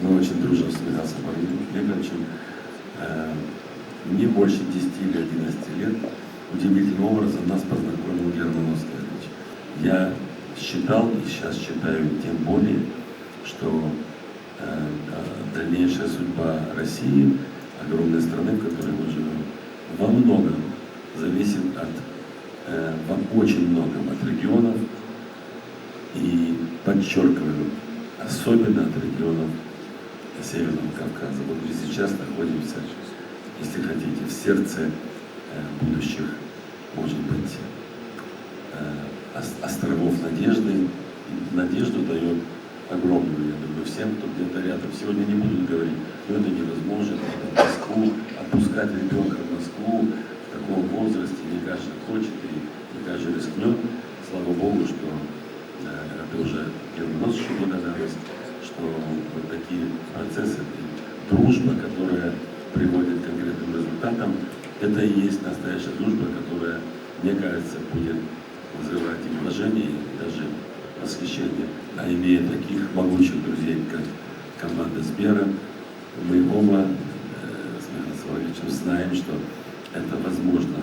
Мы очень дружим с Михаилом Игоревичем. Мне больше 10 или 11 лет. Удивительным образом нас познакомил Герман Оскарович. Я считал и сейчас считаю тем более, что дальнейшая судьба России, огромной страны, в которой мы живем, во многом зависит очень многом от регионов, и подчеркиваю, особенно от регионов Северного Кавказа. Вот мы сейчас находимся, если хотите, в сердце будущих, может быть, островов надежды. И надежду дает огромную, я думаю, всем, кто где-то рядом. Сегодня не буду говорить, но это невозможно, это в Москву, отпускать ребенка в Москву в таком возрасте, не каждый хочет и не каждый рискнет. Слава Богу, что это уже первоносящая благодарность, что вот такие процессы, дружба, которая приводит к конкретным результатам, это и есть настоящая дружба, которая, мне кажется, будет вызывать и уважение, и даже восхищение. А имея таких могучих друзей, как команда Сбера, мы оба с Михаилом Соловьевичем знаем, что это возможно